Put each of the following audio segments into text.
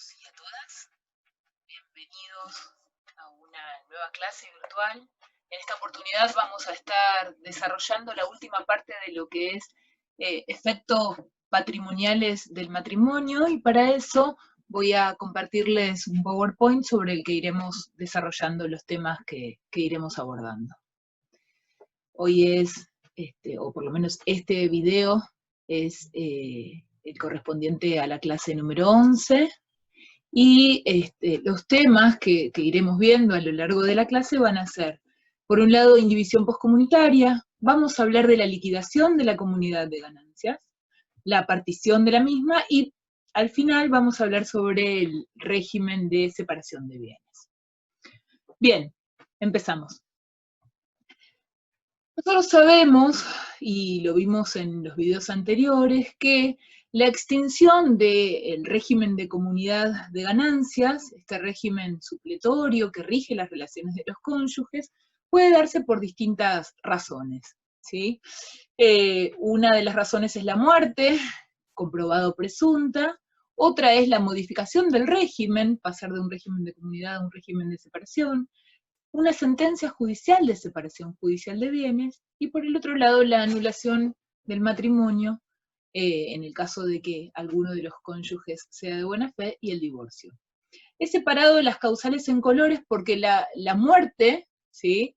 todos y a todas. Bienvenidos a una nueva clase virtual. En esta oportunidad vamos a estar desarrollando la última parte de lo que es efectos patrimoniales del matrimonio, y para eso voy a compartirles un PowerPoint sobre el que iremos desarrollando los temas que iremos abordando. Hoy es, o por lo menos este video es el correspondiente a la clase número 11, y los temas que iremos viendo a lo largo de la clase van a ser, por un lado, indivisión poscomunitaria. Vamos a hablar de la liquidación de la comunidad de ganancias, la partición de la misma, y al final vamos a hablar sobre el régimen de separación de bienes. Bien, empezamos. Nosotros sabemos, y lo vimos en los videos anteriores, que la extinción del régimen de comunidad de ganancias, este régimen supletorio que rige las relaciones de los cónyuges, puede darse por distintas razones, ¿sí? Una de las razones es la muerte, comprobado presunta. Otra es la modificación del régimen, pasar de un régimen de comunidad a un régimen de separación. Una sentencia judicial de separación judicial de bienes, y por el otro lado la anulación del matrimonio, en el caso de que alguno de los cónyuges sea de buena fe, y el divorcio. He separado las causales en colores porque la muerte, ¿sí?,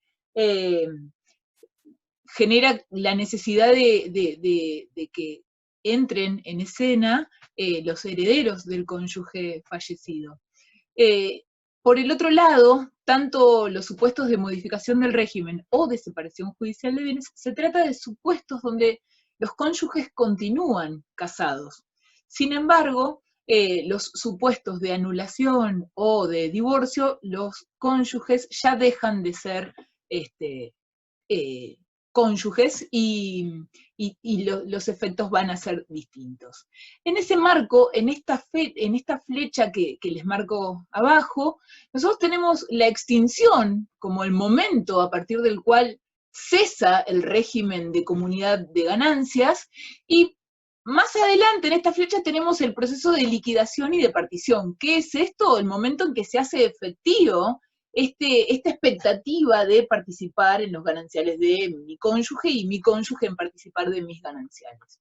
genera la necesidad de que entren en escena los herederos del cónyuge fallecido. Por el otro lado, tanto los supuestos de modificación del régimen o de separación judicial de bienes, se trata de supuestos donde los cónyuges continúan casados. Sin embargo, los supuestos de anulación o de divorcio, los cónyuges ya dejan de ser cónyuges, y los efectos van a ser distintos. En ese marco, en esta flecha que les marco abajo, nosotros tenemos la extinción como el momento a partir del cual cesa el régimen de comunidad de ganancias, y más adelante en esta flecha tenemos el proceso de liquidación y de partición. ¿Qué es esto? El momento en que se hace efectivo esta expectativa de participar en los gananciales de mi cónyuge, y mi cónyuge en participar de mis gananciales.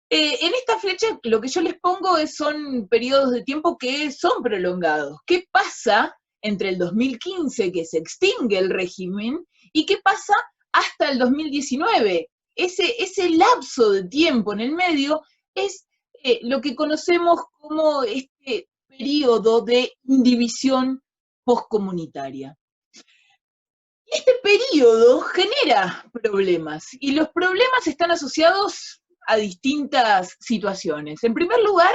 En esta flecha lo que yo les pongo son periodos de tiempo que son prolongados. ¿Qué pasa entre el 2015, que se extingue el régimen, y qué pasa hasta el 2019? Ese lapso de tiempo en el medio es lo que conocemos como este periodo de indivisión poscomunitaria. Este periodo genera problemas, y los problemas están asociados a distintas situaciones. En primer lugar,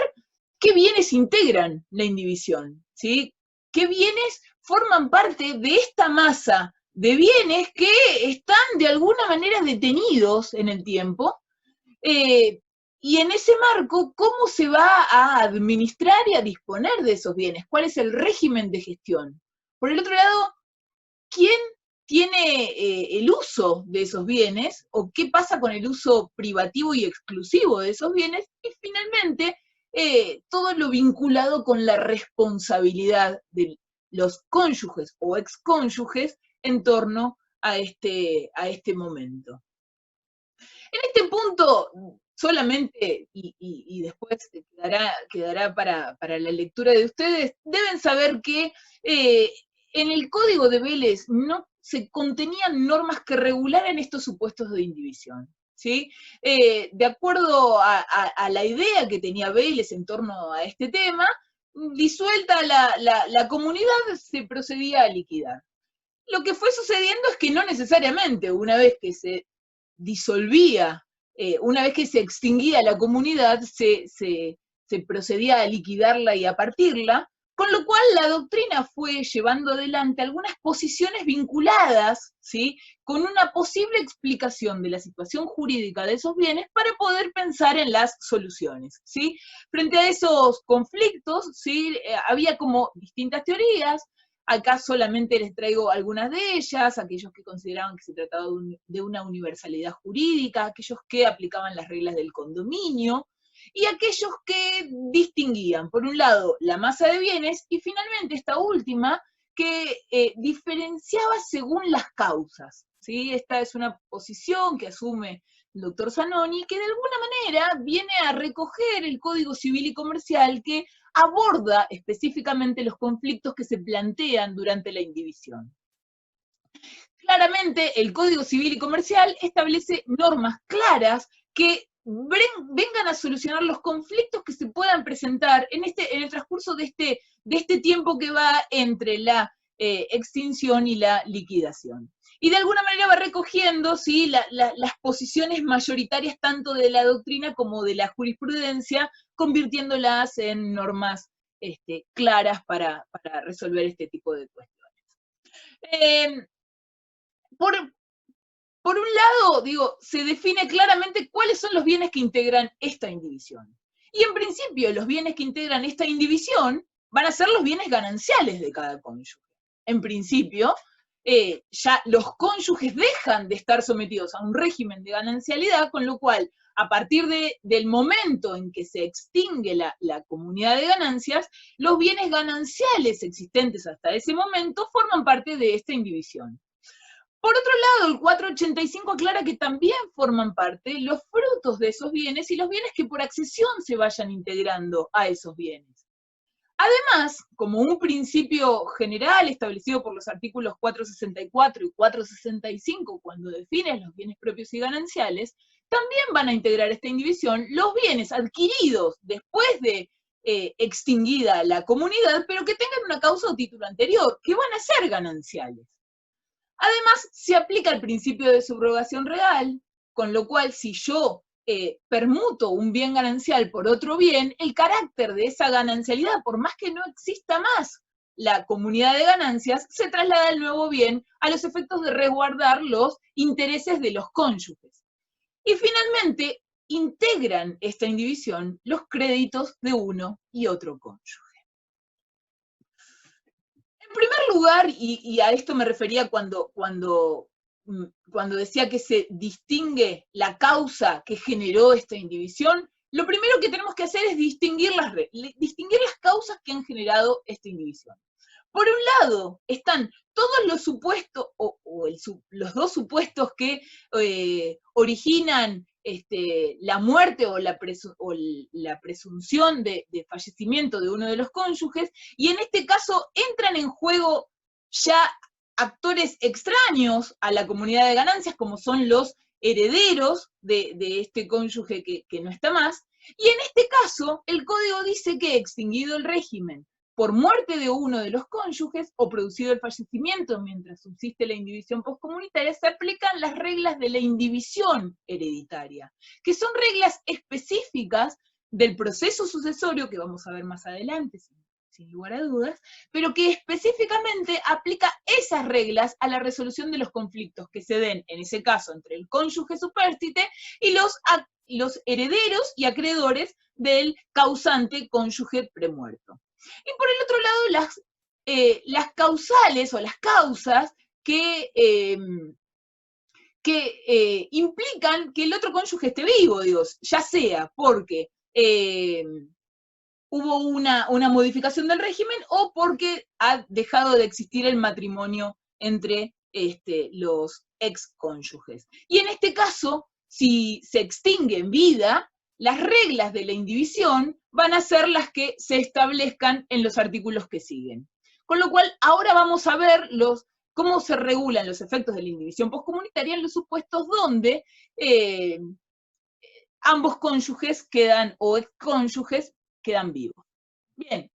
¿qué bienes integran la indivisión? ¿Sí? ¿Qué bienes forman parte de esta masa de bienes que están de alguna manera detenidos en el tiempo? Y en ese marco, ¿cómo se va a administrar y a disponer de esos bienes? ¿Cuál es el régimen de gestión? Por el otro lado, ¿quién tiene el uso de esos bienes? ¿O qué pasa con el uso privativo y exclusivo de esos bienes? Y finalmente, todo lo vinculado con la responsabilidad de los cónyuges o excónyuges en torno a este momento. En este punto, solamente, y después quedará para la lectura de ustedes, deben saber que en el Código de Vélez no se contenían normas que regularan estos supuestos de indivisión, ¿sí? De acuerdo a la idea que tenía Vélez en torno a este tema, disuelta la comunidad, se procedía a liquidar. Lo que fue sucediendo es que no necesariamente, una vez que se disolvía, una vez que se extinguía la comunidad, se procedía a liquidarla y a partirla, con lo cual la doctrina fue llevando adelante algunas posiciones vinculadas, ¿sí?, con una posible explicación de la situación jurídica de esos bienes para poder pensar en las soluciones, ¿sí? Frente a esos conflictos, ¿sí?, había como distintas teorías. Acá solamente les traigo algunas de ellas: aquellos que consideraban que se trataba de una universalidad jurídica, aquellos que aplicaban las reglas del condominio, y aquellos que distinguían, por un lado, la masa de bienes, y finalmente esta última, que diferenciaba según las causas, ¿sí? Esta es una posición que asume el doctor Zanoni, que de alguna manera viene a recoger el Código Civil y Comercial que aborda específicamente los conflictos que se plantean durante la indivisión. Claramente, el Código Civil y Comercial establece normas claras que vengan a solucionar los conflictos que se puedan presentar en el transcurso de este tiempo que va entre la extinción y la liquidación. Y de alguna manera va recogiendo, ¿sí?, las posiciones mayoritarias tanto de la doctrina como de la jurisprudencia, convirtiéndolas en normas claras para resolver este tipo de cuestiones. Por un lado, digo, se define claramente cuáles son los bienes que integran esta indivisión. Y en principio, los bienes que integran esta indivisión van a ser los bienes gananciales de cada cónyuge. En principio, ya los cónyuges dejan de estar sometidos a un régimen de ganancialidad, con lo cual, a partir del momento en que se extingue la comunidad de ganancias, los bienes gananciales existentes hasta ese momento forman parte de esta indivisión. Por otro lado, el 485 aclara que también forman parte los frutos de esos bienes y los bienes que por accesión se vayan integrando a esos bienes. Además, como un principio general establecido por los artículos 464 y 465, cuando definen los bienes propios y gananciales, también van a integrar esta indivisión los bienes adquiridos después de extinguida la comunidad, pero que tengan una causa o título anterior, que van a ser gananciales. Además, se aplica el principio de subrogación real, con lo cual si yo permuto un bien ganancial por otro bien, el carácter de esa ganancialidad, por más que no exista más la comunidad de ganancias, se traslada al nuevo bien a los efectos de resguardar los intereses de los cónyuges. Y finalmente, integran esta indivisión los créditos de uno y otro cónyuge. En primer lugar, y a esto me refería cuando decía que se distingue la causa que generó esta indivisión, lo primero que tenemos que hacer es distinguir las causas que han generado esta indivisión. Por un lado, están todos los supuestos, los dos supuestos que originan la muerte o la presunción de fallecimiento de uno de los cónyuges, y en este caso entran en juego ya actores extraños a la comunidad de ganancias, como son los herederos de este cónyuge que no está más, y en este caso el código dice que extinguido el régimen por muerte de uno de los cónyuges o producido el fallecimiento mientras subsiste la indivisión postcomunitaria, se aplican las reglas de la indivisión hereditaria, que son reglas específicas del proceso sucesorio, que vamos a ver más adelante, sin lugar a dudas, pero que específicamente aplica esas reglas a la resolución de los conflictos que se den, en ese caso, entre el cónyuge supérstite y los herederos y acreedores del causante cónyuge premuerto. Y por el otro lado, las causales o las causas que implican que el otro cónyuge esté vivo, digo, ya sea porque hubo una modificación del régimen o porque ha dejado de existir el matrimonio entre los excónyuges. Y en este caso, si se extingue en vida, las reglas de la indivisión van a ser las que se establezcan en los artículos que siguen. Con lo cual, ahora vamos a ver cómo se regulan los efectos de la indivisión postcomunitaria en los supuestos donde ambos cónyuges o excónyuges quedan vivos. Bien,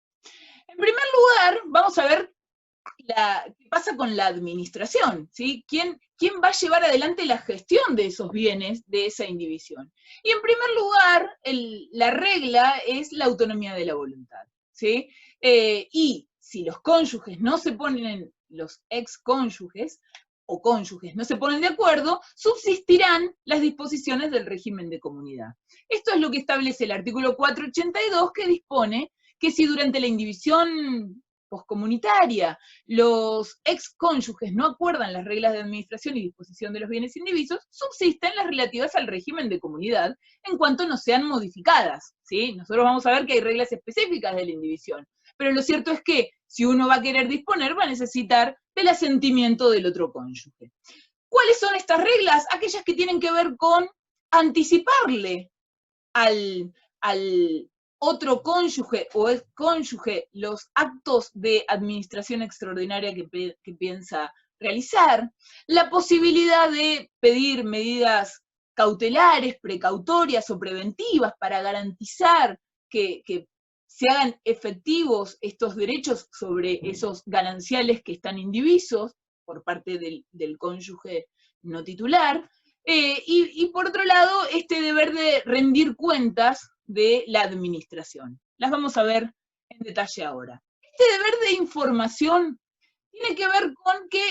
en primer lugar, vamos a ver qué pasa con la administración, ¿sí? ¿Quién va a llevar adelante la gestión de esos bienes, de esa indivisión? Y en primer lugar, la regla es la autonomía de la voluntad, ¿sí? Y si los cónyuges no se ponen, los excónyuges o cónyuges no se ponen de acuerdo, subsistirán las disposiciones del régimen de comunidad. Esto es lo que establece el artículo 482, que dispone que si durante la indivisión poscomunitaria, los excónyuges no acuerdan las reglas de administración y disposición de los bienes indivisos, subsisten las relativas al régimen de comunidad en cuanto no sean modificadas, ¿sí? Nosotros vamos a ver que hay reglas específicas de la indivisión, pero lo cierto es que si uno va a querer disponer, va a necesitar del asentimiento del otro cónyuge. ¿Cuáles son estas reglas? Aquellas que tienen que ver con anticiparle al otro cónyuge o excónyuge los actos de administración extraordinaria que piensa realizar, la posibilidad de pedir medidas cautelares, precautorias o preventivas para garantizar que se hagan efectivos estos derechos sobre esos gananciales que están indivisos por parte del cónyuge no titular, y por otro lado, este deber de rendir cuentas de la administración. Las vamos a ver en detalle ahora. Este deber de información tiene que ver con que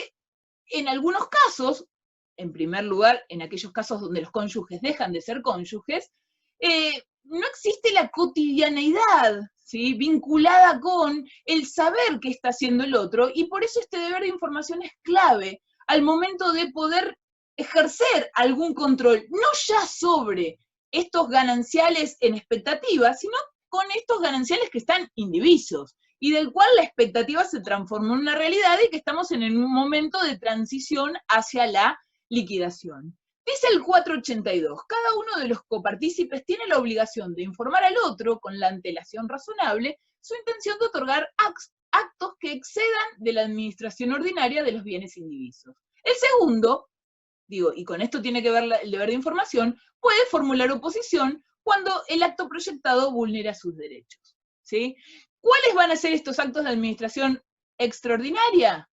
en algunos casos, en primer lugar, en aquellos casos donde los cónyuges dejan de ser cónyuges, no existe la cotidianeidad, ¿sí?, vinculada con el saber qué está haciendo el otro, y por eso este deber de información es clave al momento de poder ejercer algún control, no ya sobre estos gananciales en expectativa, sino con estos gananciales que están indivisos, y del cual la expectativa se transformó en una realidad y que estamos en un momento de transición hacia la liquidación. Dice el 482, cada uno de los copartícipes tiene la obligación de informar al otro, con la antelación razonable, su intención de otorgar actos que excedan de la administración ordinaria de los bienes indivisos. El segundo, y con esto tiene que ver el deber de información, puede formular oposición cuando el acto proyectado vulnera sus derechos, ¿sí? ¿Cuáles van a ser estos actos de administración extraordinaria?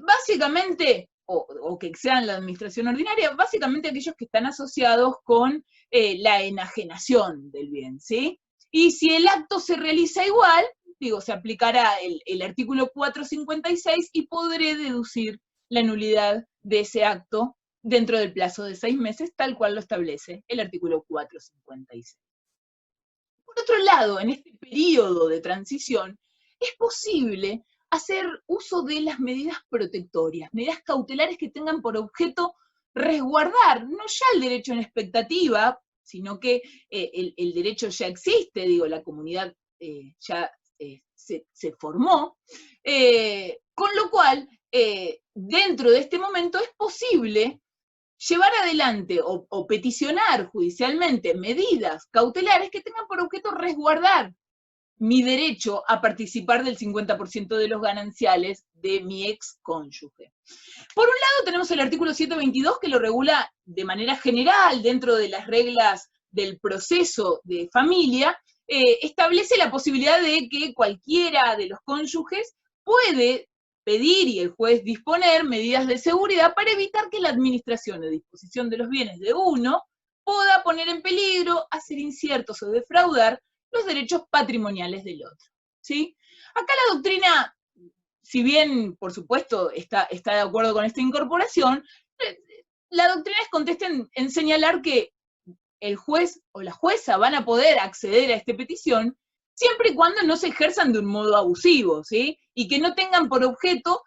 Básicamente, o que excedan la administración ordinaria, básicamente aquellos que están asociados con la enajenación del bien, ¿sí? Y si el acto se realiza igual, se aplicará el artículo 456 y podré deducir la nulidad de ese acto dentro del plazo de 6 meses, tal cual lo establece el artículo 456. Por otro lado, en este periodo de transición, es posible hacer uso de las medidas protectorias, medidas cautelares que tengan por objeto resguardar, no ya el derecho en expectativa, sino que el derecho ya existe, la comunidad ya se formó, con lo cual, dentro de este momento es posible llevar adelante o peticionar judicialmente medidas cautelares que tengan por objeto resguardar mi derecho a participar del 50% de los gananciales de mi ex cónyuge. Por un lado tenemos el artículo 722 que lo regula de manera general dentro de las reglas del proceso de familia, establece la posibilidad de que cualquiera de los cónyuges puede pedir y el juez disponer medidas de seguridad para evitar que la administración o disposición de los bienes de uno pueda poner en peligro, hacer inciertos o defraudar los derechos patrimoniales del otro, ¿sí? Acá la doctrina, si bien, por supuesto, está de acuerdo con esta incorporación, la doctrina es contesta en señalar que el juez o la jueza van a poder acceder a esta petición siempre y cuando no se ejerzan de un modo abusivo, ¿sí? Y que no tengan por objeto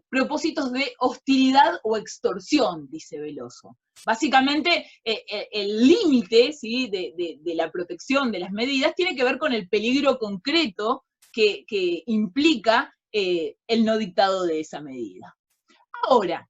propósitos de hostilidad o extorsión, dice Veloso. Básicamente, el límite, ¿sí?, de la protección de las medidas tiene que ver con el peligro concreto que implica el no dictado de esa medida. Ahora,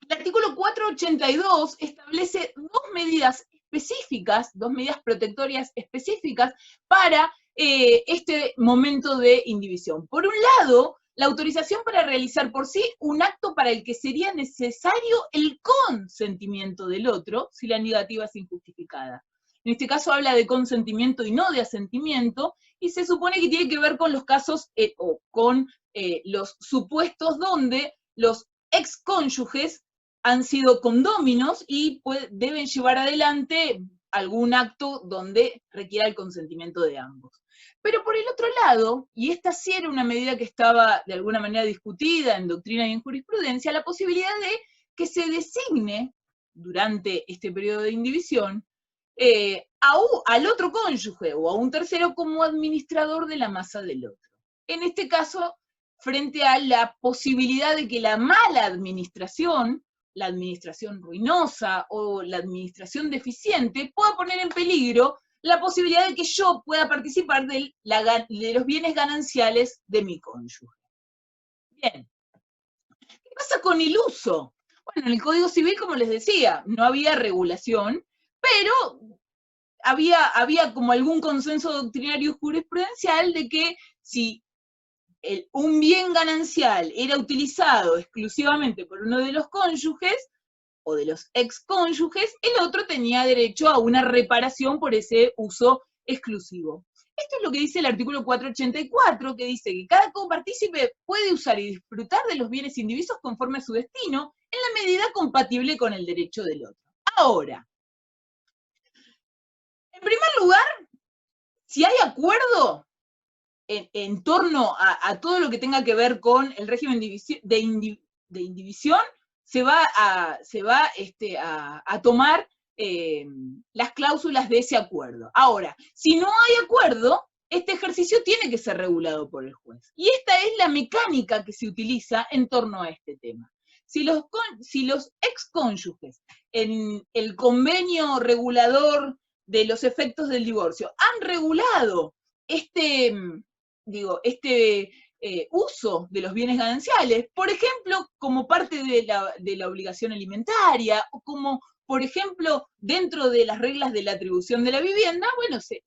el artículo 482 establece dos medidas específicas, dos medidas protectorias específicas para este momento de indivisión. Por un lado, la autorización para realizar por sí un acto para el que sería necesario el consentimiento del otro, si la negativa es injustificada. En este caso habla de consentimiento y no de asentimiento, y se supone que tiene que ver con los casos o con los supuestos donde los excónyuges han sido condóminos y deben llevar adelante algún acto donde requiera el consentimiento de ambos. Pero por el otro lado, y esta sí era una medida que estaba de alguna manera discutida en doctrina y en jurisprudencia, la posibilidad de que se designe durante este periodo de indivisión al otro cónyuge o a un tercero como administrador de la masa del otro. en este caso, frente a la posibilidad de que la mala administración, la administración ruinosa o la administración deficiente, pueda poner en peligro la posibilidad de que yo pueda participar de los bienes gananciales de mi cónyuge. Bien. ¿Qué pasa con el uso? Bueno, en el Código Civil, como les decía, no había regulación, pero había como algún consenso doctrinario jurisprudencial de que si un bien ganancial era utilizado exclusivamente por uno de los cónyuges o de los excónyuges, el otro tenía derecho a una reparación por ese uso exclusivo. Esto es lo que dice el artículo 484, que dice que cada copartícipe puede usar y disfrutar de los bienes indivisos conforme a su destino, en la medida compatible con el derecho del otro. Ahora, en primer lugar, si hay acuerdo en torno a todo lo que tenga que ver con el régimen de indivisión, se va a tomar las cláusulas de ese acuerdo. Ahora, si no hay acuerdo, este ejercicio tiene que ser regulado por el juez. Y esta es la mecánica que se utiliza en torno a este tema. Si los excónyuges en el convenio regulador de los efectos del divorcio han regulado este uso de los bienes gananciales, por ejemplo, como parte de la obligación alimentaria, o como, por ejemplo, dentro de las reglas de la atribución de la vivienda, bueno, se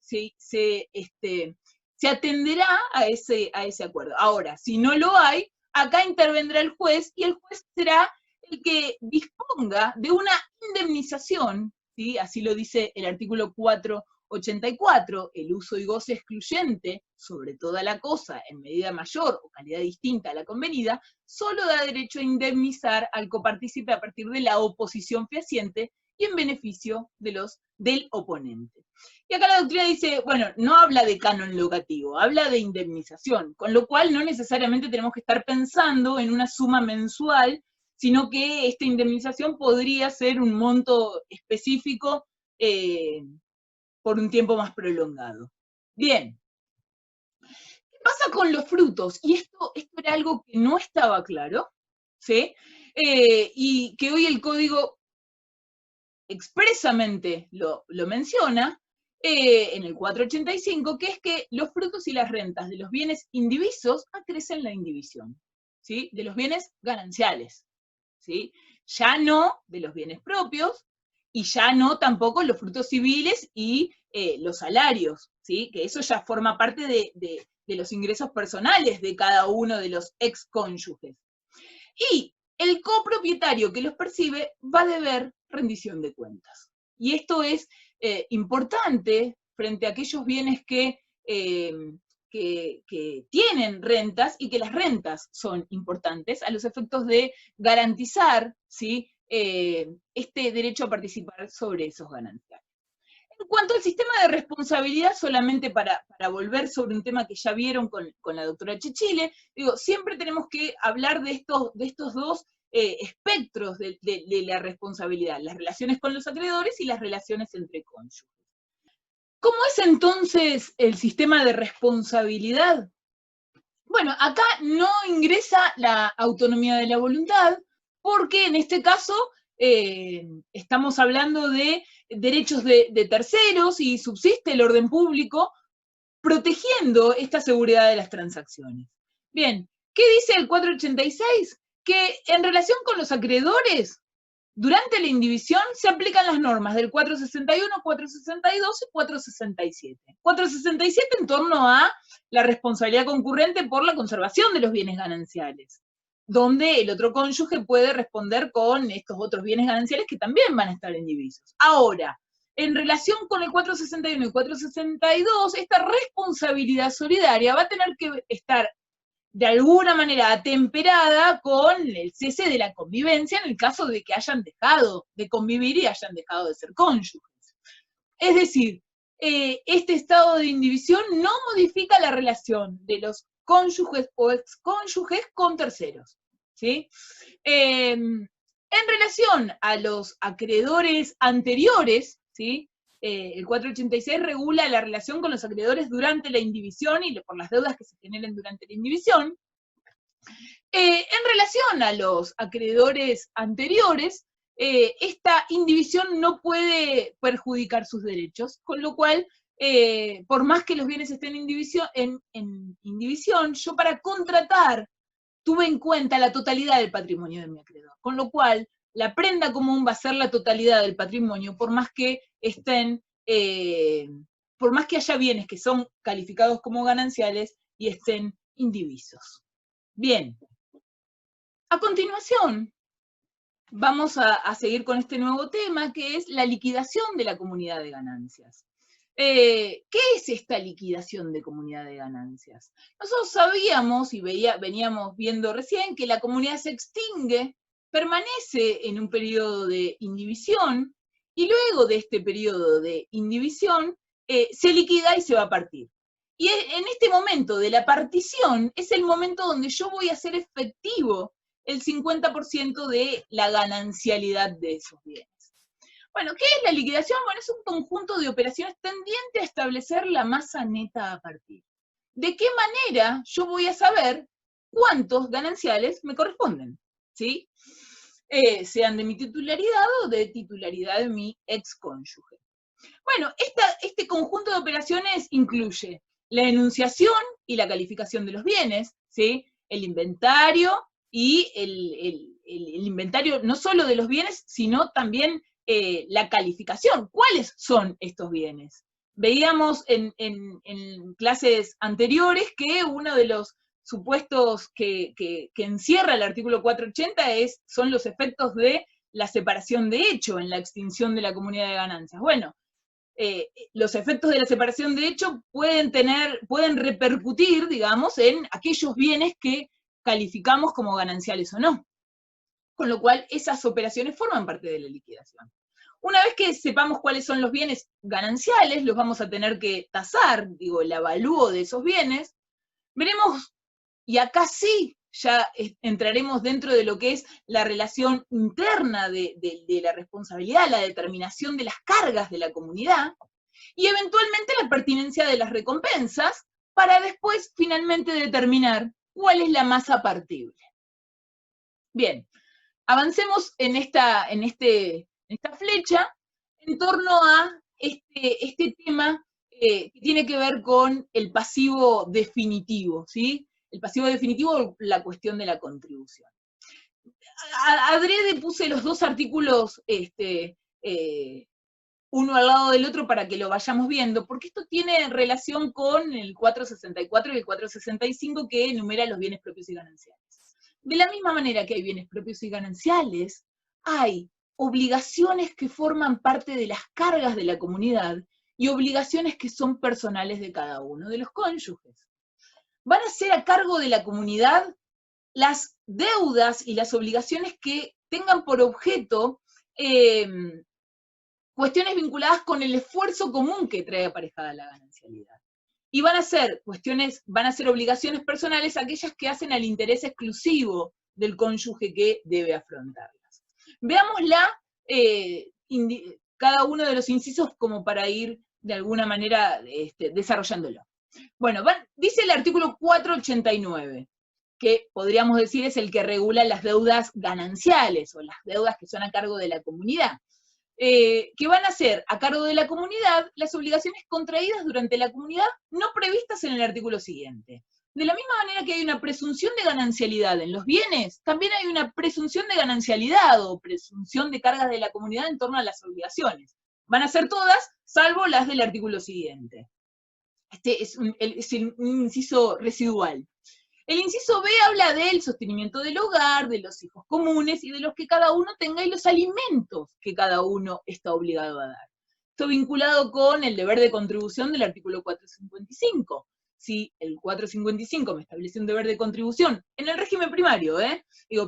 atenderá a ese acuerdo. Ahora, si no lo hay, acá intervendrá el juez, y el juez será el que disponga de una indemnización, ¿sí? Así lo dice el artículo 484, el uso y goce excluyente sobre toda la cosa en medida mayor o calidad distinta a la convenida, solo da derecho a indemnizar al copartícipe a partir de la oposición fehaciente y en beneficio del oponente. Y acá la doctrina dice, bueno, no habla de canon locativo, habla de indemnización, con lo cual no necesariamente tenemos que estar pensando en una suma mensual, sino que esta indemnización podría ser un monto específico por un tiempo más prolongado. Bien. ¿Qué pasa con los frutos? Y esto era algo que no estaba claro, ¿sí? Y que hoy el código expresamente lo menciona en el 485, que es que los frutos y las rentas de los bienes indivisos acrecen la indivisión, ¿sí? De los bienes gananciales, ¿sí? Ya no de los bienes propios, y ya no tampoco los frutos civiles y los salarios, ¿sí? Que eso ya forma parte de los ingresos personales de cada uno de los excónyuges. Y el copropietario que los percibe va a deber rendición de cuentas. Y esto es importante frente a aquellos bienes que tienen rentas, y que las rentas son importantes a los efectos de garantizar, ¿sí?, este derecho a participar sobre esos gananciales. En cuanto al sistema de responsabilidad, solamente para volver sobre un tema que ya vieron con la doctora Chichile, digo, siempre tenemos que hablar de estos dos espectros de la responsabilidad, las relaciones con los acreedores y las relaciones entre cónyuges. ¿Cómo es entonces el sistema de responsabilidad? Bueno, acá no ingresa la autonomía de la voluntad, porque en este caso estamos hablando de derechos de terceros y subsiste el orden público protegiendo esta seguridad de las transacciones. Bien, ¿qué dice el 486? Que en relación con los acreedores, durante la indivisión se aplican las normas del 461, 462 y 467. 467 en torno a la responsabilidad concurrente por la conservación de los bienes gananciales, donde el otro cónyuge puede responder con estos otros bienes gananciales que también van a estar indivisos. Ahora, en relación con el 461 y 462, esta responsabilidad solidaria va a tener que estar de alguna manera atemperada con el cese de la convivencia en el caso de que hayan dejado de convivir y hayan dejado de ser cónyuges. Es decir, este estado de indivisión no modifica la relación de los cónyuges o excónyuges con terceros, ¿sí? En relación a los acreedores anteriores, ¿sí?, el 486 regula la relación con los acreedores durante la indivisión y por las deudas que se generen durante la indivisión. En relación a los acreedores anteriores, esta indivisión no puede perjudicar sus derechos, con lo cual, por más que los bienes estén en indivisión, yo para contratar tuve en cuenta la totalidad del patrimonio de mi acreedor, con lo cual la prenda común va a ser la totalidad del patrimonio, por más que por más que haya bienes que son calificados como gananciales y estén indivisos. Bien. A continuación, vamos a seguir con este nuevo tema, que es la liquidación de la comunidad de ganancias. ¿Qué es esta liquidación de comunidad de ganancias? Nosotros sabíamos y veníamos viendo recién que la comunidad se extingue, permanece en un periodo de indivisión, y luego de este periodo de indivisión se liquida y se va a partir. Y en este momento de la partición es el momento donde yo voy a hacer efectivo el 50% de la ganancialidad de esos bienes. Bueno, ¿qué es la liquidación? Bueno, es un conjunto de operaciones tendiente a establecer la masa neta a partir. ¿De qué manera yo voy a saber cuántos gananciales me corresponden? ¿Sí? Sean de mi titularidad o de titularidad de mi excónyuge. Bueno, este conjunto de operaciones incluye la enunciación y la calificación de los bienes, ¿sí? El inventario y el inventario no solo de los bienes, sino también la calificación. ¿Cuáles son estos bienes? Veíamos en clases anteriores que uno de los supuestos que encierra el artículo 480 son los efectos de la separación de hecho en la extinción de la comunidad de ganancias. Bueno, los efectos de la separación de hecho pueden repercutir, digamos, en aquellos bienes que calificamos como gananciales o no. Con lo cual, esas operaciones forman parte de la liquidación. Una vez que sepamos cuáles son los bienes gananciales, los vamos a tener que tasar, digo, el avalúo de esos bienes, veremos, y acá sí ya entraremos dentro de lo que es la relación interna de la responsabilidad, la determinación de las cargas de la comunidad, y eventualmente la pertinencia de las recompensas, para después finalmente determinar cuál es la masa partible. Bien, avancemos en esta flecha en torno a este tema que tiene que ver con el pasivo definitivo, ¿sí? El pasivo definitivo, la cuestión de la contribución. Adrede puse los dos artículos uno al lado del otro para que lo vayamos viendo, porque esto tiene relación con el 464 y el 465 que enumera los bienes propios y gananciales. De la misma manera que hay bienes propios y gananciales, hay obligaciones que forman parte de las cargas de la comunidad y obligaciones que son personales de cada uno de los cónyuges. Van a ser a cargo de la comunidad las deudas y las obligaciones que tengan por objeto cuestiones vinculadas con el esfuerzo común que trae aparejada la ganancialidad. Y van a ser obligaciones personales aquellas que hacen al interés exclusivo del cónyuge que debe afrontarlas. Veámosla cada uno de los incisos como para ir de alguna manera desarrollándolo. Bueno, dice el artículo 489, que podríamos decir es el que regula las deudas gananciales, o las deudas que son a cargo de la comunidad. Que van a ser a cargo de la comunidad las obligaciones contraídas durante la comunidad no previstas en el artículo siguiente. De la misma manera que hay una presunción de ganancialidad en los bienes, también hay una presunción de ganancialidad o presunción de cargas de la comunidad en torno a las obligaciones. Van a ser todas, salvo las del artículo siguiente. Este es un inciso residual. El inciso B habla del sostenimiento del hogar, de los hijos comunes y de los que cada uno tenga y los alimentos que cada uno está obligado a dar. Esto vinculado con el deber de contribución del artículo 455. Si el 455 me establece un deber de contribución en el régimen primario,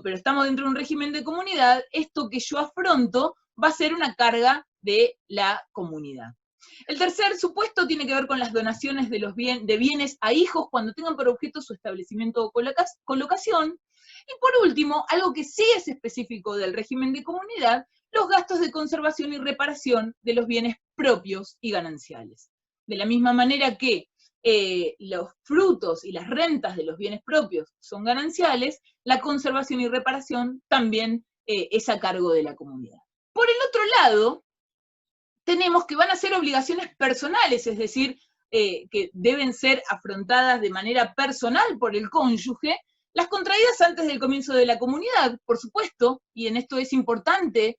pero estamos dentro de un régimen de comunidad, esto que yo afronto va a ser una carga de la comunidad. El tercer supuesto tiene que ver con las donaciones de bienes a hijos cuando tengan por objeto su establecimiento o colocación. Y por último, algo que sí es específico del régimen de comunidad, los gastos de conservación y reparación de los bienes propios y gananciales. De la misma manera que los frutos y las rentas de los bienes propios son gananciales, la conservación y reparación también es a cargo de la comunidad. Por el otro lado, tenemos que van a ser obligaciones personales, es decir, que deben ser afrontadas de manera personal por el cónyuge, las contraídas antes del comienzo de la comunidad, por supuesto, y en esto es importante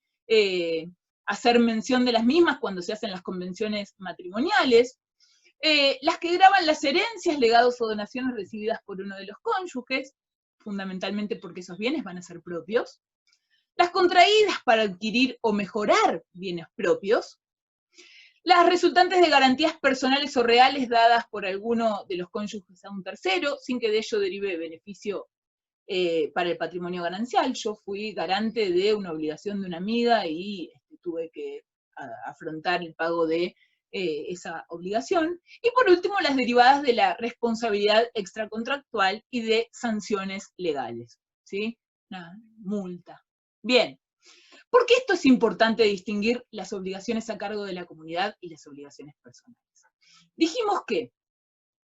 hacer mención de las mismas cuando se hacen las convenciones matrimoniales, las que graban las herencias, legados o donaciones recibidas por uno de los cónyuges, fundamentalmente porque esos bienes van a ser propios, las contraídas para adquirir o mejorar bienes propios, las resultantes de garantías personales o reales dadas por alguno de los cónyuges a un tercero, sin que de ello derive beneficio para el patrimonio ganancial. Yo fui garante de una obligación de una amiga y tuve que afrontar el pago de esa obligación. Y por último, las derivadas de la responsabilidad extracontractual y de sanciones legales, ¿sí? Una multa. Bien. ¿Por qué esto es importante distinguir las obligaciones a cargo de la comunidad y las obligaciones personales? Dijimos que,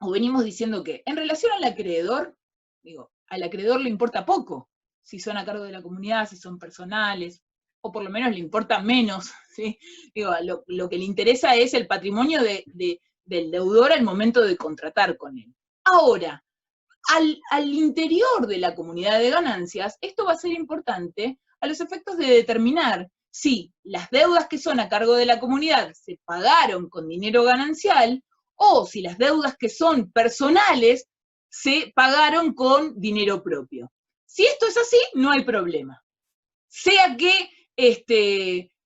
o venimos diciendo que, en relación al acreedor, digo, al acreedor le importa poco si son a cargo de la comunidad, si son personales, o por lo menos le importa menos, ¿sí? Digo, lo que le interesa es el patrimonio del deudor al momento de contratar con él. Ahora, al interior de la comunidad de ganancias, esto va a ser importante a los efectos de determinar si las deudas que son a cargo de la comunidad se pagaron con dinero ganancial o si las deudas que son personales se pagaron con dinero propio. Si esto es así, no hay problema. Sea que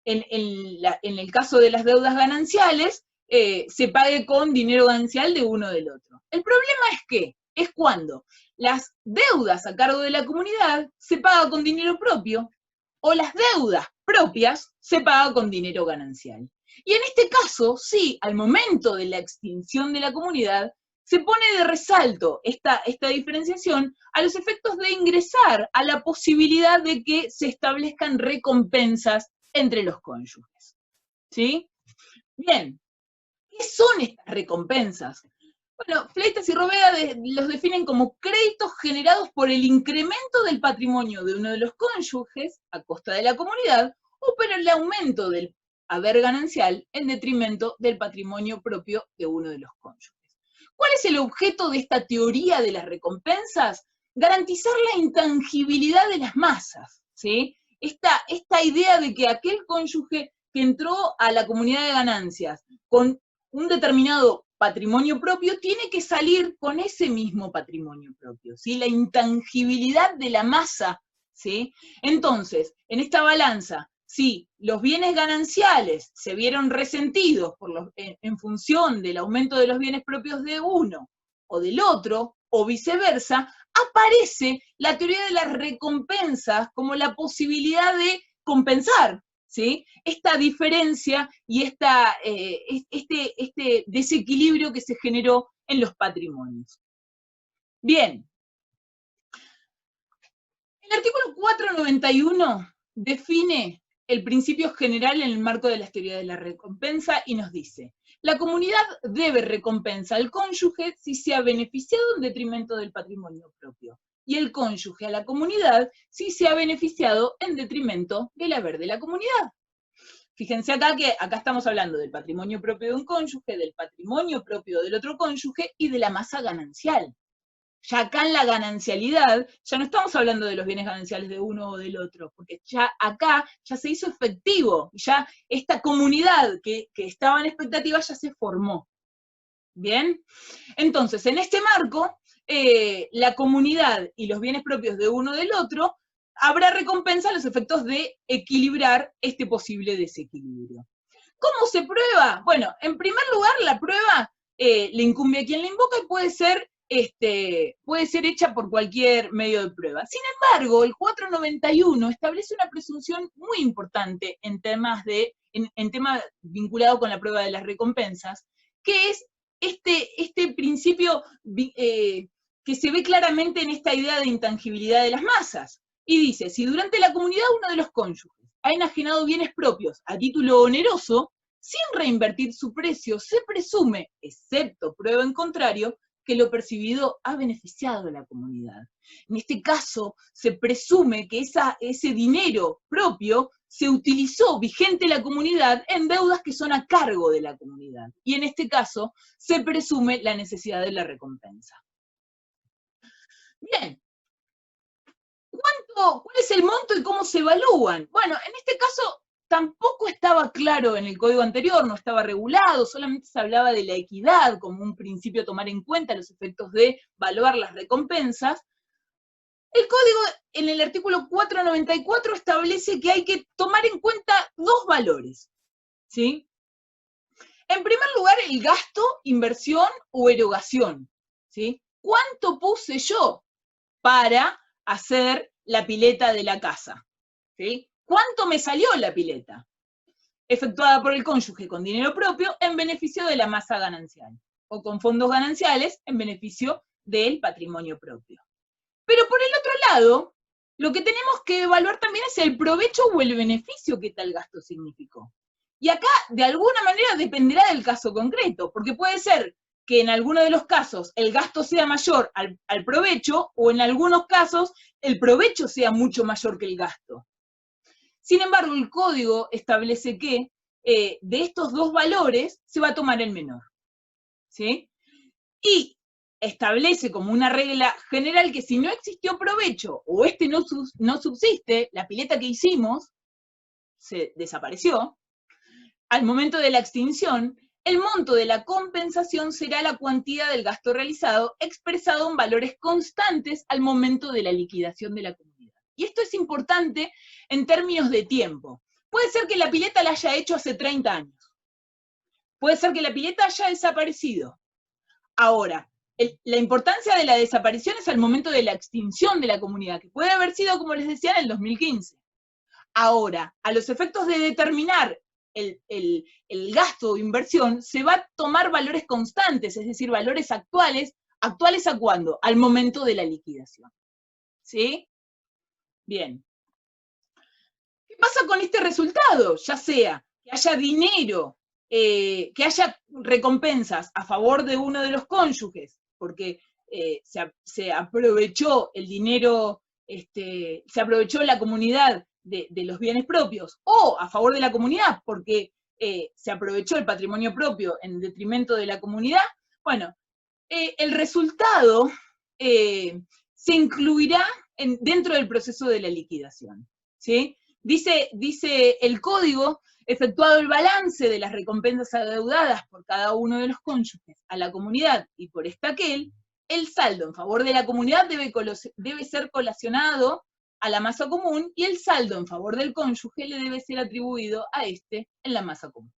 en el caso de las deudas gananciales se pague con dinero ganancial de uno del otro. El problema es que es cuando las deudas a cargo de la comunidad se pagan con dinero propio o las deudas propias se pagan con dinero ganancial. Y en este caso, sí, al momento de la extinción de la comunidad, se pone de resalto esta diferenciación a los efectos de ingresar a la posibilidad de que se establezcan recompensas entre los cónyuges. ¿Sí? Bien, ¿qué son estas recompensas? Bueno, Fleitas y Roveda los definen como créditos generados por el incremento del patrimonio de uno de los cónyuges a costa de la comunidad o por el aumento del haber ganancial en detrimento del patrimonio propio de uno de los cónyuges. ¿Cuál es el objeto de esta teoría de las recompensas? Garantizar la intangibilidad de las masas, ¿sí? Esta idea de que aquel cónyuge que entró a la comunidad de ganancias con un determinado patrimonio propio tiene que salir con ese mismo patrimonio propio, ¿sí? La intangibilidad de la masa, ¿sí? Entonces, en esta balanza, si los bienes gananciales se vieron resentidos en función del aumento de los bienes propios de uno o del otro, o viceversa, aparece la teoría de las recompensas como la posibilidad de compensar, ¿sí? Esta diferencia y este desequilibrio que se generó en los patrimonios. Bien. El artículo 491 define el principio general en el marco de las teorías de la recompensa y nos dice: la comunidad debe recompensa al cónyuge si se ha beneficiado en detrimento del patrimonio propio, y el cónyuge a la comunidad si se ha beneficiado en detrimento del haber de la comunidad. Fíjense acá que acá estamos hablando del patrimonio propio de un cónyuge, del patrimonio propio del otro cónyuge y de la masa ganancial. Ya acá en la ganancialidad, ya no estamos hablando de los bienes gananciales de uno o del otro, porque ya acá ya se hizo efectivo, ya esta comunidad que estaba en expectativa ya se formó. ¿Bien? Entonces, en este marco, la comunidad y los bienes propios de uno del otro, habrá recompensa a los efectos de equilibrar este posible desequilibrio. ¿Cómo se prueba? Bueno, en primer lugar, la prueba le incumbe a quien la invoca y puede ser hecha por cualquier medio de prueba. Sin embargo, el 491 establece una presunción muy importante en tema vinculado con la prueba de las recompensas, que es este principio que se ve claramente en esta idea de intangibilidad de las masas. Y dice: si durante la comunidad uno de los cónyuges ha enajenado bienes propios a título oneroso, sin reinvertir su precio, se presume, excepto prueba en contrario, que lo percibido ha beneficiado a la comunidad. En este caso, se presume que ese dinero propio se utilizó vigente en la comunidad en deudas que son a cargo de la comunidad. Y en este caso, se presume la necesidad de la recompensa. Bien. ¿Cuál es el monto y cómo se evalúan? Bueno, en este caso tampoco estaba claro en el código anterior, no estaba regulado, solamente se hablaba de la equidad como un principio a tomar en cuenta los efectos de evaluar las recompensas. El código en el artículo 494 establece que hay que tomar en cuenta dos valores, ¿sí? En primer lugar, el gasto, inversión o erogación, ¿sí? ¿Cuánto puse yo para hacer la pileta de la casa? ¿Sí? ¿Cuánto me salió la pileta? Efectuada por el cónyuge con dinero propio en beneficio de la masa ganancial, o con fondos gananciales en beneficio del patrimonio propio. Pero por el otro lado, lo que tenemos que evaluar también es el provecho o el beneficio que tal gasto significó. Y acá, de alguna manera, dependerá del caso concreto, porque puede ser que en alguno de los casos el gasto sea mayor al provecho, o en algunos casos el provecho sea mucho mayor que el gasto. Sin embargo, el código establece que de estos dos valores se va a tomar el menor, ¿sí? Y establece como una regla general que si no existió provecho o este no subsiste, la pileta que hicimos se desapareció, al momento de la extinción, el monto de la compensación será la cuantía del gasto realizado expresado en valores constantes al momento de la liquidación de la comunidad. Y esto es importante en términos de tiempo. Puede ser que la pileta la haya hecho hace 30 años. Puede ser que la pileta haya desaparecido. Ahora, la importancia de la desaparición es al momento de la extinción de la comunidad, que puede haber sido, como les decía, en el 2015. Ahora, a los efectos de determinar el gasto o inversión, se va a tomar valores constantes, es decir, valores actuales. ¿Actuales a cuándo? Al momento de la liquidación. ¿Sí? Bien. ¿Qué pasa con este resultado? Ya sea que haya dinero, que haya recompensas a favor de uno de los cónyuges, porque se aprovechó el dinero, se aprovechó la comunidad de los bienes propios, o a favor de la comunidad, porque se aprovechó el patrimonio propio en detrimento de la comunidad. Bueno, el resultado se incluirá dentro del proceso de la liquidación, ¿sí? Dice el código, efectuado el balance de las recompensas adeudadas por cada uno de los cónyuges a la comunidad y por aquel, el saldo en favor de la comunidad debe ser colacionado a la masa común y el saldo en favor del cónyuge le debe ser atribuido a este en la masa común.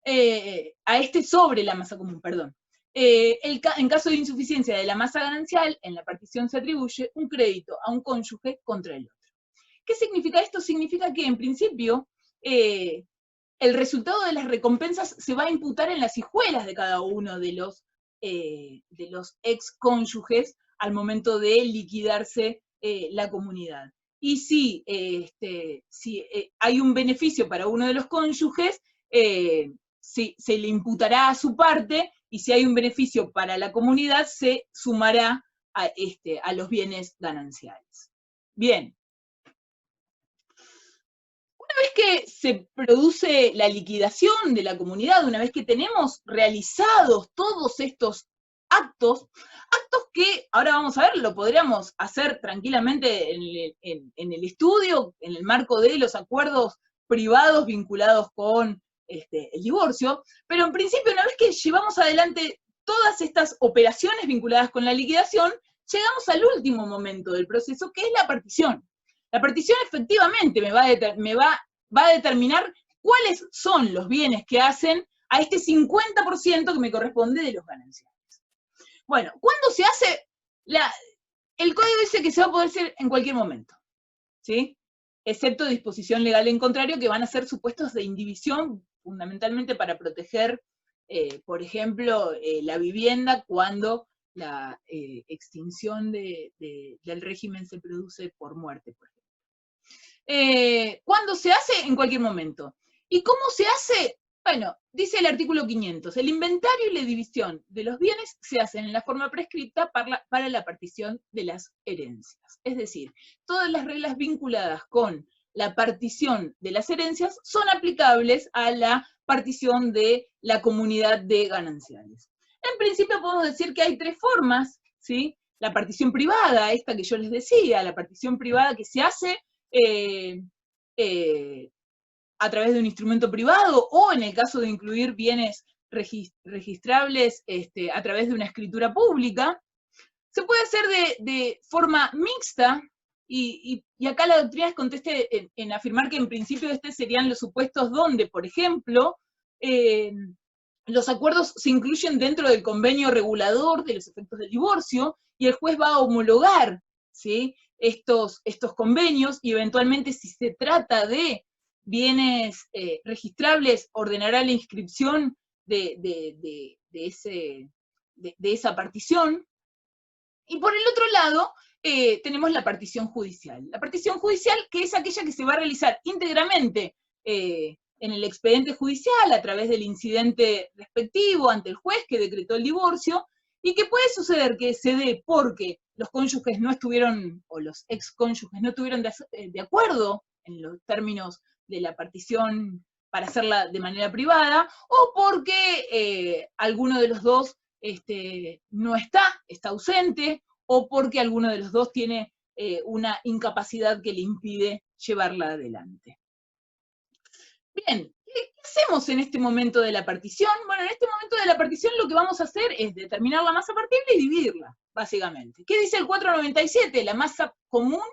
A este sobre la masa común, perdón. En caso de insuficiencia de la masa ganancial, en la partición se atribuye un crédito a un cónyuge contra el otro. ¿Qué significa esto? Significa que, en principio, el resultado de las recompensas se va a imputar en las hijuelas de cada uno de los ex cónyuges al momento de liquidarse la comunidad. Y si hay un beneficio para uno de los cónyuges, se le imputará a su parte, y si hay un beneficio para la comunidad, se sumará a los bienes gananciales. Bien. Una vez que se produce la liquidación de la comunidad, una vez que tenemos realizados todos estos actos que ahora vamos a ver, lo podríamos hacer tranquilamente en el estudio, en el marco de los acuerdos privados vinculados con el divorcio, pero en principio, una vez que llevamos adelante todas estas operaciones vinculadas con la liquidación, llegamos al último momento del proceso, que es la partición. La partición efectivamente me va a determinar cuáles son los bienes que hacen a este 50% que me corresponde de los gananciales. Bueno, ¿cuándo se hace? El código dice que se va a poder hacer en cualquier momento, ¿sí? Excepto disposición legal en contrario, que van a ser supuestos de indivisión, fundamentalmente para proteger, por ejemplo, la vivienda cuando la extinción del régimen se produce por muerte, por ejemplo. ¿Cuándo se hace? En cualquier momento. ¿Y cómo se hace? Bueno, dice el artículo 500, el inventario y la división de los bienes se hacen en la forma prescripta para la partición de las herencias. Es decir, todas las reglas vinculadas con la partición de las herencias son aplicables a la partición de la comunidad de gananciales. En principio podemos decir que hay tres formas, ¿sí? La partición privada, esta que yo les decía, la partición privada que se hace a través de un instrumento privado, o en el caso de incluir bienes registrables a través de una escritura pública. Se puede hacer de forma mixta, y acá la doctrina es conteste en afirmar que en principio serían los supuestos donde, por ejemplo, los acuerdos se incluyen dentro del convenio regulador de los efectos del divorcio, y el juez va a homologar, ¿sí?, estos convenios, y eventualmente si se trata de bienes registrables, ordenará la inscripción de esa partición. Y por el otro lado, tenemos la partición judicial. La partición judicial, que es aquella que se va a realizar íntegramente en el expediente judicial, a través del incidente respectivo ante el juez que decretó el divorcio, y que puede suceder que se dé porque los cónyuges no estuvieron, o los excónyuges no estuvieron de acuerdo en los términos de la partición para hacerla de manera privada, o porque alguno de los dos no está ausente, o porque alguno de los dos tiene una incapacidad que le impide llevarla adelante. Bien, ¿qué hacemos en este momento de la partición? Bueno, en este momento de la partición lo que vamos a hacer es determinar la masa partible y dividirla, básicamente. ¿Qué dice el 497? La masa común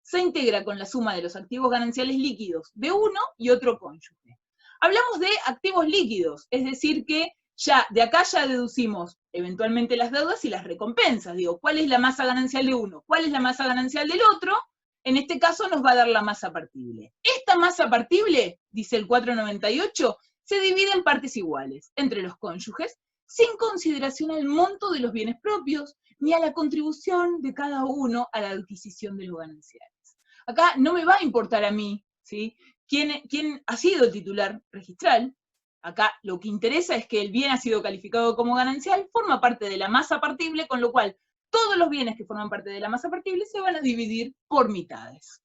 se integra con la suma de los activos gananciales líquidos de uno y otro cónyuge. Hablamos de activos líquidos, es decir que ya de acá ya deducimos eventualmente las deudas y las recompensas. Digo, ¿cuál es la masa ganancial de uno? ¿Cuál es la masa ganancial del otro? En este caso nos va a dar la masa partible. Esta masa partible, dice el 498, se divide en partes iguales entre los cónyuges, sin consideración al monto de los bienes propios, ni a la contribución de cada uno a la adquisición de los gananciales. Acá no me va a importar a mí, ¿sí?, quién ha sido el titular registral. Acá lo que interesa es que el bien ha sido calificado como ganancial, forma parte de la masa partible, con lo cual todos los bienes que forman parte de la masa partible se van a dividir por mitades.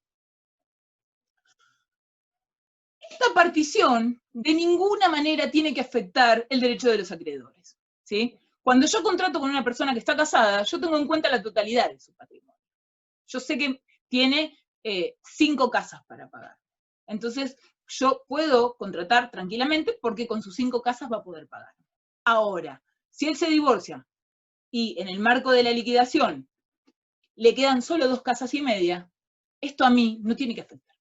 Esta partición de ninguna manera tiene que afectar el derecho de los acreedores, ¿sí? Cuando yo contrato con una persona que está casada, yo tengo en cuenta la totalidad de su patrimonio. Yo sé que tiene 5 casas para pagar. Entonces, yo puedo contratar tranquilamente porque con sus 5 casas va a poder pagar. Ahora, si él se divorcia y en el marco de la liquidación le quedan solo 2 casas y media, esto a mí no tiene que afectar,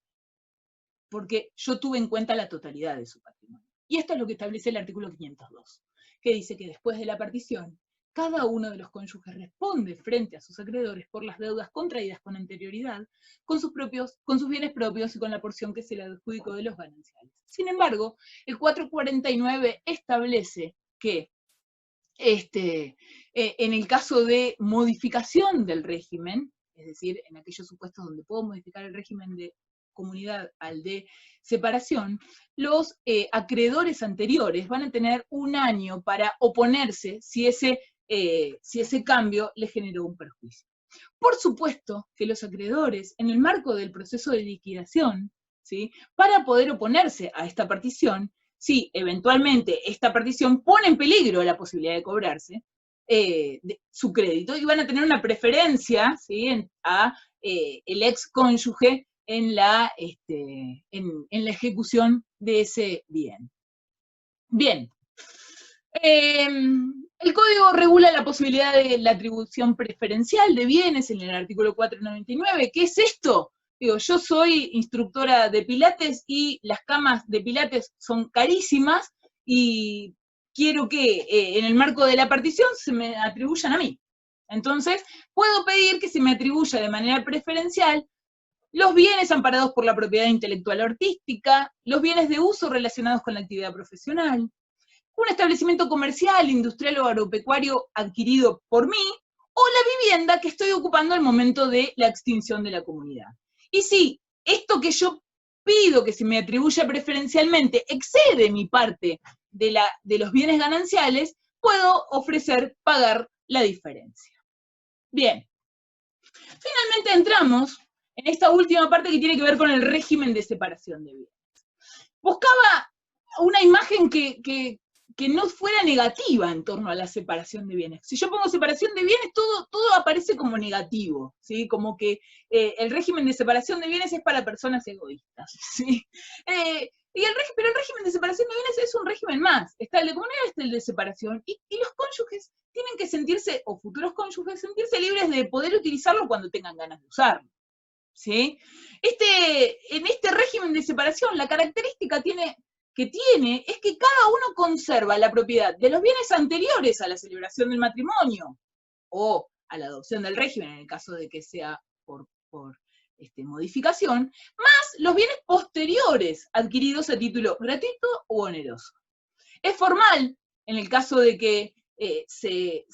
porque yo tuve en cuenta la totalidad de su patrimonio. Y esto es lo que establece el artículo 502, que dice que después de la partición, cada uno de los cónyuges responde frente a sus acreedores por las deudas contraídas con anterioridad, con sus bienes propios y con la porción que se le adjudicó de los gananciales. Sin embargo, el 449 establece que en el caso de modificación del régimen, es decir, en aquellos supuestos donde puedo modificar el régimen de comunidad al de separación, los acreedores anteriores van a tener 1 año para oponerse si ese cambio les generó un perjuicio. Por supuesto que los acreedores, en el marco del proceso de liquidación, ¿sí?, para poder oponerse a esta partición, si eventualmente esta partición pone en peligro la posibilidad de cobrarse su crédito, y van a tener una preferencia, ¿sí?, a el ex cónyuge en la ejecución de ese bien. Bien. El código regula la posibilidad de la atribución preferencial de bienes en el artículo 499. ¿Qué es esto? Digo, yo soy instructora de pilates y las camas de pilates son carísimas y quiero que en el marco de la partición se me atribuyan a mí. Entonces, puedo pedir que se me atribuya de manera preferencial los bienes amparados por la propiedad intelectual o artística, los bienes de uso relacionados con la actividad profesional, un establecimiento comercial, industrial o agropecuario adquirido por mí, o la vivienda que estoy ocupando al momento de la extinción de la comunidad. Y si esto que yo pido que se me atribuya preferencialmente excede mi parte de los bienes gananciales, puedo ofrecer pagar la diferencia. Bien, finalmente entramos en esta última parte que tiene que ver con el régimen de separación de bienes. Buscaba una imagen que no fuera negativa en torno a la separación de bienes. Si yo pongo separación de bienes, todo aparece como negativo, ¿sí? Como que el régimen de separación de bienes es para personas egoístas, ¿sí? Pero el régimen de separación de bienes es un régimen más. Está el de comunidad, está el de separación, y los cónyuges tienen que sentirse, o futuros cónyuges, sentirse libres de poder utilizarlo cuando tengan ganas de usarlo, ¿sí? En este régimen de separación, la característica que tiene es que cada uno conserva la propiedad de los bienes anteriores a la celebración del matrimonio o a la adopción del régimen, en el caso de que sea por modificación, más los bienes posteriores adquiridos a título gratuito u oneroso. Es formal, en el caso de que se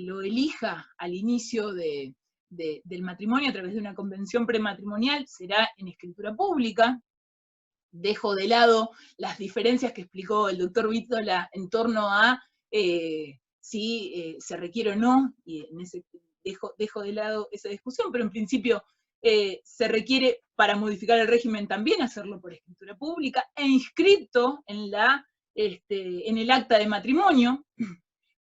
lo elija al inicio del matrimonio a través de una convención prematrimonial, será en escritura pública. Dejo de lado las diferencias que explicó el doctor Vítola en torno a si se requiere o no, y dejo de lado esa discusión, pero en principio se requiere para modificar el régimen también hacerlo por escritura pública e inscripto en el acta de matrimonio.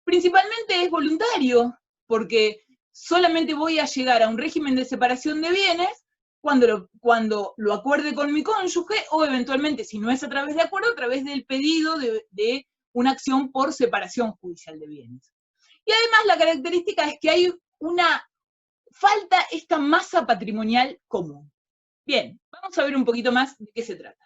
Principalmente es voluntario, porque solamente voy a llegar a un régimen de separación de bienes cuando lo acuerde con mi cónyuge, o eventualmente, si no es a través de acuerdo, a través del pedido de una acción por separación judicial de bienes. Y además la característica es que hay falta esta masa patrimonial común. Bien, vamos a ver un poquito más de qué se trata.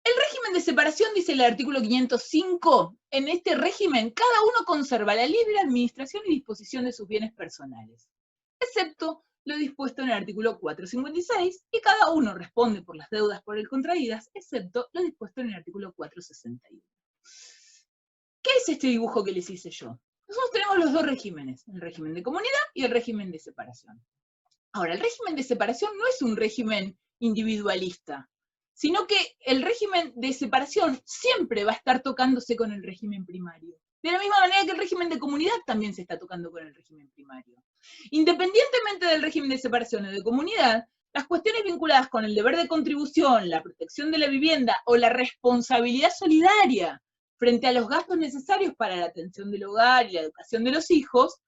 El régimen de separación, dice el artículo 505, en este régimen cada uno conserva la libre administración y disposición de sus bienes personales, excepto lo dispuesto en el artículo 456, y cada uno responde por las deudas por él contraídas, excepto lo dispuesto en el artículo 461. ¿Qué es este dibujo que les hice yo? Nosotros tenemos los dos regímenes, el régimen de comunidad y el régimen de separación. Ahora, el régimen de separación no es un régimen individualista, sino que el régimen de separación siempre va a estar tocándose con el régimen primario. De la misma manera que el régimen de comunidad también se está tocando con el régimen primario. Independientemente del régimen de separación o de comunidad, las cuestiones vinculadas con el deber de contribución, la protección de la vivienda o la responsabilidad solidaria frente a los gastos necesarios para la atención del hogar y la educación de los hijos,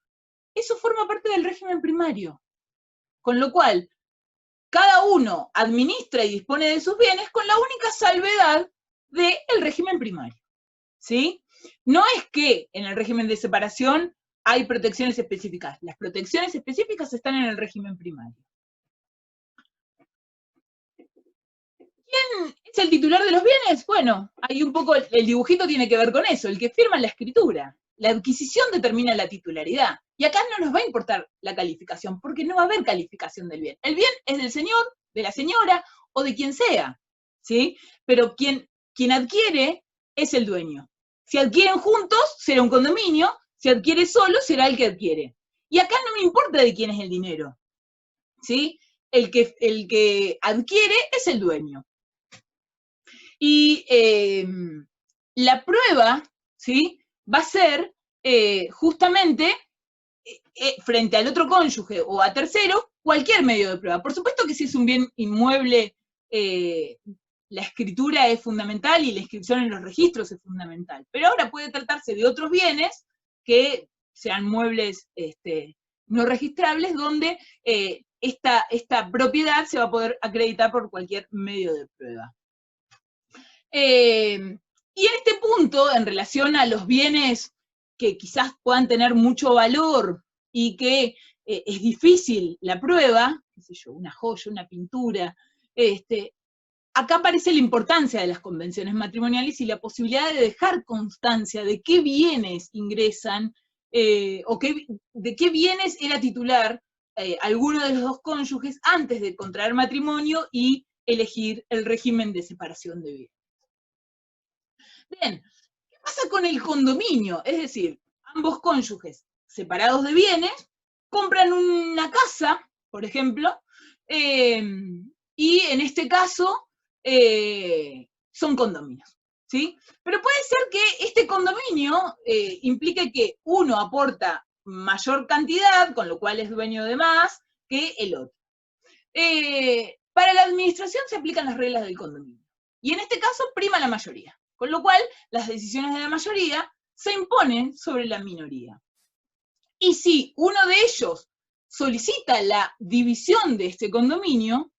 eso forma parte del régimen primario. Con lo cual, cada uno administra y dispone de sus bienes con la única salvedad del régimen primario, ¿sí? No es que en el régimen de separación hay protecciones específicas. Las protecciones específicas están en el régimen primario. ¿Quién es el titular de los bienes? Bueno, hay un poco, el dibujito tiene que ver con eso, el que firma la escritura. La adquisición determina la titularidad. Y acá no nos va a importar la calificación, porque no va a haber calificación del bien. El bien es del señor, de la señora, o de quien sea, ¿sí? Pero quien adquiere es el dueño. Si adquieren juntos, será un condominio. Si adquiere solo, será el que adquiere. Y acá no me importa de quién es el dinero, ¿sí? El que adquiere es el dueño. Y la prueba, ¿sí?, va a ser justamente frente al otro cónyuge o a tercero, cualquier medio de prueba. Por supuesto que si es un bien inmueble, la escritura es fundamental y la inscripción en los registros es fundamental. Pero ahora puede tratarse de otros bienes que sean muebles no registrables, donde esta propiedad se va a poder acreditar por cualquier medio de prueba. Y en este punto, en relación a los bienes que quizás puedan tener mucho valor y que es difícil la prueba, qué sé yo, una joya, una pintura, acá aparece la importancia de las convenciones matrimoniales y la posibilidad de dejar constancia de qué bienes ingresan o de qué bienes era titular alguno de los dos cónyuges antes de contraer matrimonio y elegir el régimen de separación de bienes. Bien, ¿qué pasa con el condominio? Es decir, ambos cónyuges separados de bienes compran una casa, por ejemplo, y en este caso son condominios, ¿sí? Pero puede ser que este condominio implique que uno aporta mayor cantidad, con lo cual es dueño de más, que el otro. Para la administración se aplican las reglas del condominio. Y en este caso prima la mayoría. Con lo cual, las decisiones de la mayoría se imponen sobre la minoría. Y si uno de ellos solicita la división de este condominio,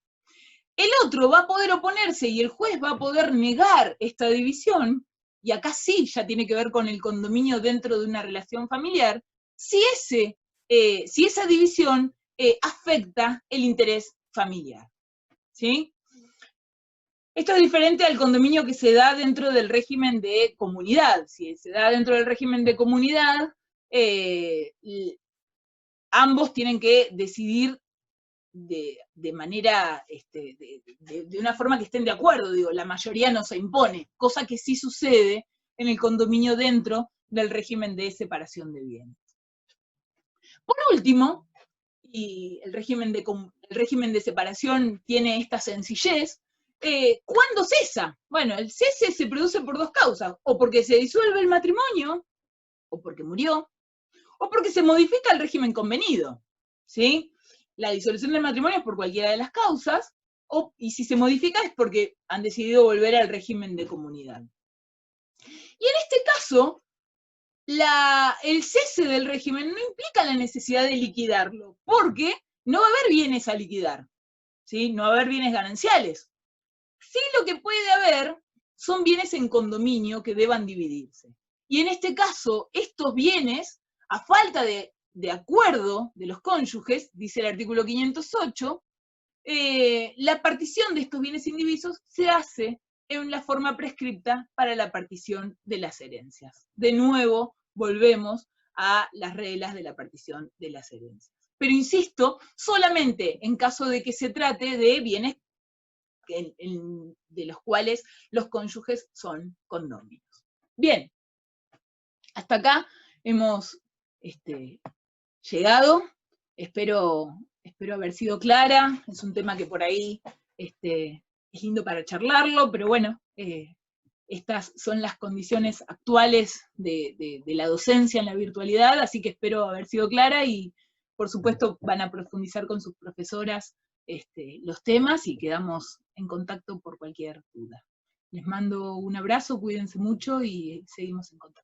el otro va a poder oponerse y el juez va a poder negar esta división, y acá sí ya tiene que ver con el condominio dentro de una relación familiar, si esa división afecta el interés familiar. ¿Sí? Esto es diferente al condominio que se da dentro del régimen de comunidad. Si se da dentro del régimen de comunidad, ambos tienen que decidir de manera, de una forma que estén de acuerdo, digo, la mayoría no se impone, cosa que sí sucede en el condominio dentro del régimen de separación de bienes. Por último, y el régimen de separación tiene esta sencillez, ¿cuándo cesa? Bueno, el cese se produce por dos causas, o porque se disuelve el matrimonio, o porque murió, o porque se modifica el régimen convenido, ¿sí? La disolución del matrimonio es por cualquiera de las causas, y si se modifica es porque han decidido volver al régimen de comunidad. Y en este caso, el cese del régimen no implica la necesidad de liquidarlo, porque no va a haber bienes a liquidar, ¿sí? No va a haber bienes gananciales. Sí, lo que puede haber son bienes en condominio que deban dividirse. Y en este caso, estos bienes, a falta de acuerdo de los cónyuges, dice el artículo 508, la partición de estos bienes indivisos se hace en la forma prescripta para la partición de las herencias. De nuevo, volvemos a las reglas de la partición de las herencias. Pero insisto, solamente en caso de que se trate de bienes de los cuales los cónyuges son condóminos. Bien, hasta acá hemos llegado. Espero haber sido clara. Es un tema que por ahí es lindo para charlarlo, pero bueno, estas son las condiciones actuales de la docencia en la virtualidad, así que espero haber sido clara y por supuesto van a profundizar con sus profesoras los temas y quedamos en contacto por cualquier duda. Les mando un abrazo, cuídense mucho y seguimos en contacto.